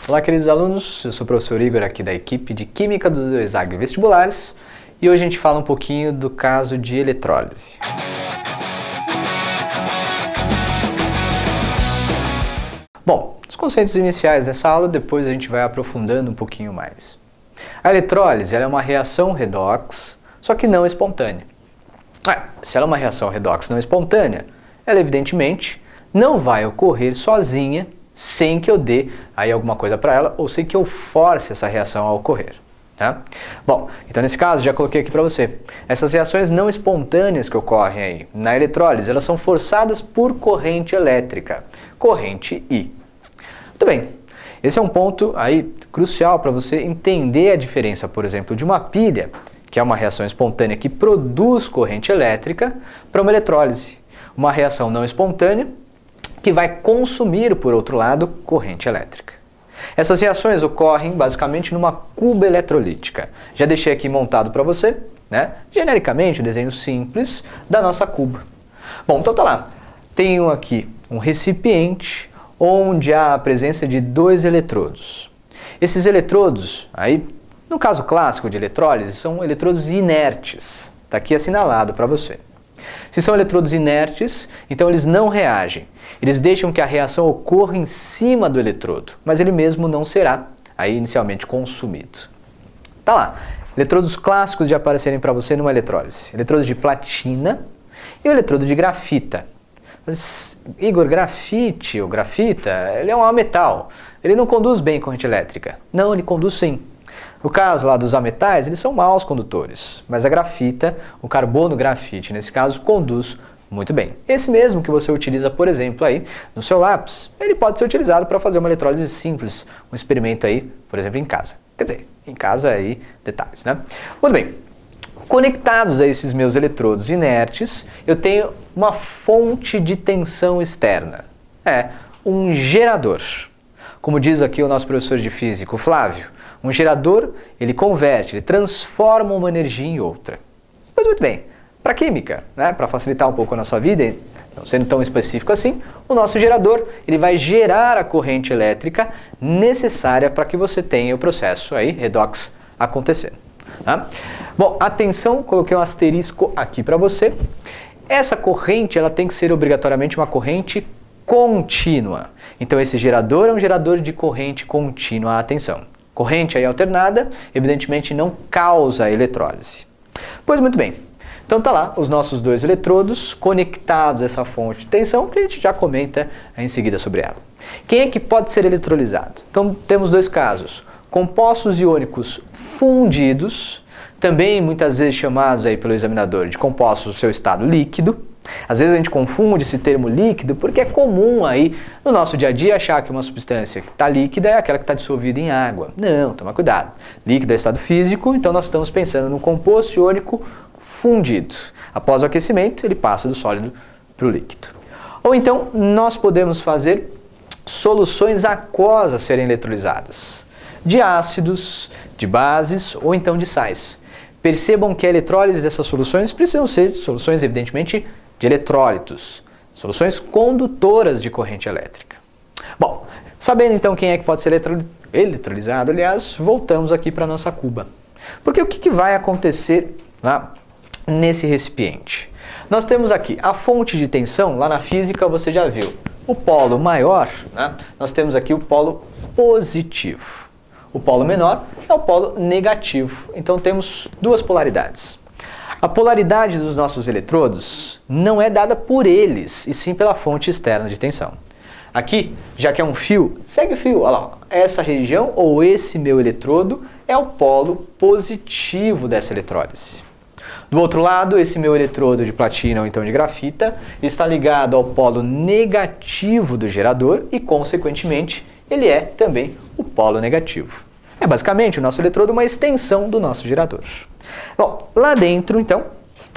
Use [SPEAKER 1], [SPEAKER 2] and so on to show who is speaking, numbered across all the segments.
[SPEAKER 1] Olá, queridos alunos, eu sou o professor Igor aqui da equipe de Química do ESAG Vestibulares e hoje a gente fala um pouquinho do caso de eletrólise. Bom, os conceitos iniciais dessa aula, depois a gente vai aprofundando um pouquinho mais. A eletrólise ela é uma reação redox, só que não espontânea. Se ela é uma reação redox não espontânea, ela evidentemente não vai ocorrer sozinha sem que eu dê aí alguma coisa para ela ou sem que eu force essa reação a ocorrer. Tá? Bom, então nesse caso já coloquei aqui para você. Essas reações não espontâneas que ocorrem aí na eletrólise, elas são forçadas por corrente elétrica, corrente I. Muito bem, esse é um ponto aí crucial para você entender a diferença, por exemplo, de uma pilha, que é uma reação espontânea que produz corrente elétrica, para uma eletrólise, uma reação não espontânea que vai consumir, por outro lado, corrente elétrica. Essas reações ocorrem basicamente numa cuba eletrolítica. Já deixei aqui montado para você, né? Genericamente, o desenho simples da nossa cuba. Bom, então tá lá. Tenho aqui um recipiente onde há a presença de dois eletrodos. Esses eletrodos, aí, no caso clássico de eletrólise, são eletrodos inertes. Está aqui assinalado para você. Se são eletrodos inertes, então eles não reagem. Eles deixam que a reação ocorra em cima do eletrodo, mas ele mesmo não será aí inicialmente consumido. Tá lá, eletrodos clássicos de aparecerem para você numa eletrólise. Eletrodo de platina e o eletrodo de grafita. Mas, Igor, grafite ou grafita, ele é um metal. Ele não conduz bem corrente elétrica. Não, ele conduz sim. No caso lá dos ametais, eles são maus condutores, mas a grafita, o carbono grafite, nesse caso, conduz muito bem. Esse mesmo que você utiliza, por exemplo, aí no seu lápis, ele pode ser utilizado para fazer uma eletrólise simples, um experimento aí, por exemplo, em casa. Quer dizer, em casa aí, detalhes, né? Muito bem. Conectados a esses meus eletrodos inertes, eu tenho uma fonte de tensão externa. Um gerador. Como diz aqui o nosso professor de física, o Flávio, um gerador, ele converte, ele transforma uma energia em outra. Pois muito bem, para a química, né, para facilitar um pouco a nossa vida, não sendo tão específico assim, o nosso gerador, ele vai gerar a corrente elétrica necessária para que você tenha o processo aí, redox, acontecendo. Tá? Bom, atenção, coloquei um asterisco aqui para você. Essa corrente, ela tem que ser obrigatoriamente uma corrente contínua. Então esse gerador é um gerador de corrente contínua, atenção. Corrente aí alternada, evidentemente não causa eletrólise. Pois muito bem, então tá lá os nossos dois eletrodos conectados a essa fonte de tensão que a gente já comenta em seguida sobre ela. Quem é que pode ser eletrolizado? Então temos dois casos, compostos iônicos fundidos, também muitas vezes chamados aí pelo examinador de compostos do seu estado líquido. Às vezes a gente confunde esse termo líquido porque é comum aí no nosso dia a dia achar que uma substância que está líquida é aquela que está dissolvida em água. Não, toma cuidado. Líquido é estado físico, então nós estamos pensando no composto iônico fundido. Após o aquecimento, ele passa do sólido para o líquido. Ou então, nós podemos fazer soluções aquosas serem eletrolizadas, de ácidos, de bases ou então de sais. Percebam que a eletrólise dessas soluções precisam ser soluções, evidentemente, de eletrólitos, soluções condutoras de corrente elétrica. Bom, sabendo então quem é que pode ser eletrolizado, aliás, voltamos aqui para a nossa cuba. Porque o que vai acontecer lá nesse recipiente? Nós temos aqui a fonte de tensão, lá na física você já viu. O polo maior, né? Nós temos aqui o polo positivo. O polo menor é o polo negativo. Então temos duas polaridades. A polaridade dos nossos eletrodos não é dada por eles, e sim pela fonte externa de tensão. Aqui, já que é um fio, segue o fio. Olha lá, essa região ou esse meu eletrodo é o polo positivo dessa eletrólise. Do outro lado, esse meu eletrodo de platina ou então de grafita está ligado ao polo negativo do gerador e, consequentemente, ele é também o polo negativo. É basicamente o nosso eletrodo uma extensão do nosso gerador. Bom, lá dentro, então,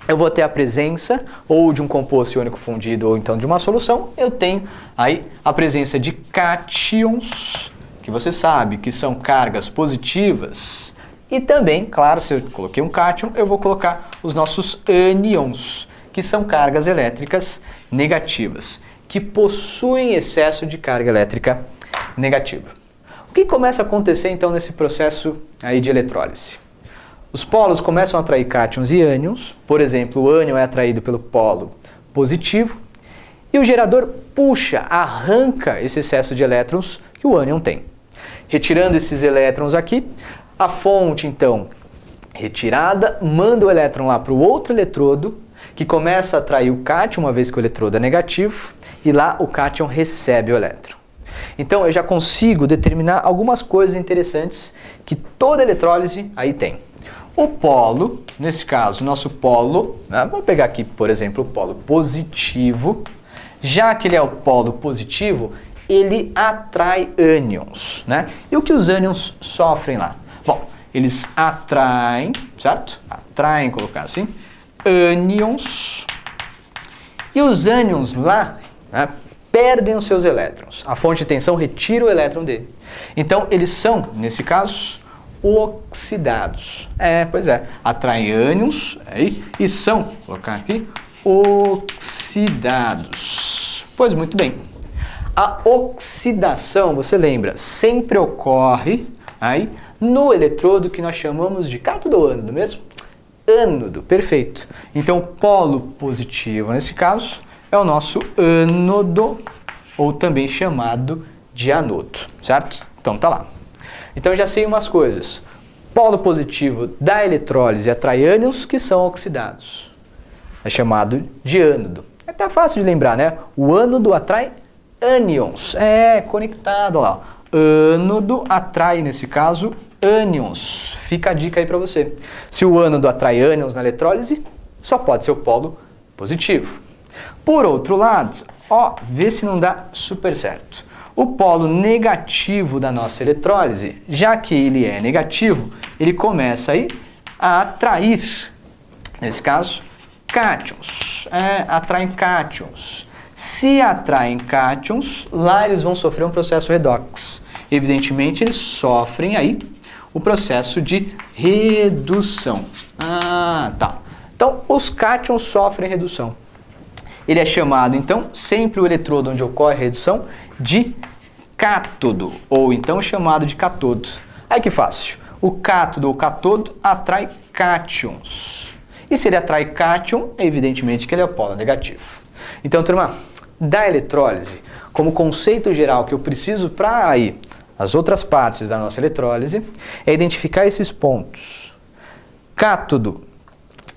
[SPEAKER 1] eu vou ter a presença ou de um composto iônico fundido ou então de uma solução. Eu tenho aí a presença de cátions, que você sabe que são cargas positivas. E também, claro, se eu coloquei um cátion, eu vou colocar os nossos ânions, que são cargas elétricas negativas, que possuem excesso de carga elétrica negativa. O que começa a acontecer então nesse processo aí de eletrólise? Os polos começam a atrair cátions e ânions, por exemplo, o ânion é atraído pelo polo positivo, e o gerador puxa, arranca esse excesso de elétrons que o ânion tem. Retirando esses elétrons aqui, a fonte então retirada manda o elétron lá para o outro eletrodo, que começa a atrair o cátion uma vez que o eletrodo é negativo, e lá o cátion recebe o elétron. Então eu já consigo determinar algumas coisas interessantes que toda eletrólise aí tem. O polo, nesse caso, nosso polo, né, vamos pegar aqui, por exemplo, o polo positivo. Já que ele é o polo positivo, ele atrai ânions, né? E o que os ânions sofrem lá? Bom, eles atraem, certo? Atraem, colocar assim, ânions. E os ânions lá, né, perdem os seus elétrons. A fonte de tensão retira o elétron dele. Então, eles são, nesse caso, oxidados. Pois é, atraem ânions aí, e são, vou colocar aqui, oxidados. Pois muito bem. A oxidação, você lembra, sempre ocorre aí no eletrodo que nós chamamos de cátodo ou ânodo mesmo? Ânodo, perfeito. Então, o polo positivo, nesse caso, é o nosso ânodo, ou também chamado de anodo, certo? Então, tá lá. Então, eu já sei umas coisas. Polo positivo da eletrólise atrai ânions que são oxidados. É chamado de ânodo. É até fácil de lembrar, né? O ânodo atrai ânions. Conectado lá. Ânodo atrai, nesse caso, ânions. Fica a dica aí para você. Se o ânodo atrai ânions na eletrólise, só pode ser o polo positivo. Por outro lado, vê se não dá super certo. O polo negativo da nossa eletrólise, já que ele é negativo, ele começa aí a atrair, nesse caso, cátions. Atraem cátions. Se atraem cátions, lá eles vão sofrer um processo redox. Evidentemente, eles sofrem aí o processo de redução. Tá. Então, os cátions sofrem redução. Ele é chamado, então, sempre o eletrodo onde ocorre a redução, de cátodo, ou então chamado de catodo. Aí que fácil. O cátodo ou catodo atrai cátions. E se ele atrai cátion, evidentemente que ele é o polo negativo. Então, turma, da eletrólise, como conceito geral que eu preciso para aí as outras partes da nossa eletrólise, é identificar esses pontos. Cátodo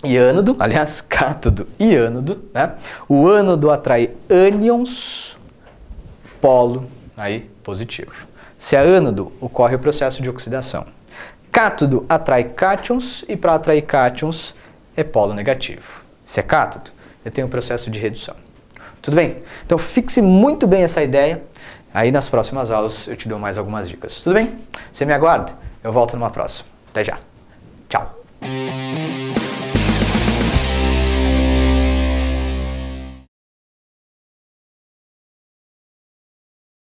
[SPEAKER 1] e ânodo, aliás, cátodo e ânodo, né? O ânodo atrai ânions, polo aí positivo. Se é ânodo, ocorre o processo de oxidação. Cátodo atrai cátions e para atrair cátions é polo negativo. Se é cátodo, eu tenho o processo de redução. Tudo bem? Então fixe muito bem essa ideia. Aí nas próximas aulas eu te dou mais algumas dicas. Tudo bem? Você me aguarda? Eu volto numa próxima. Até já. Tchau.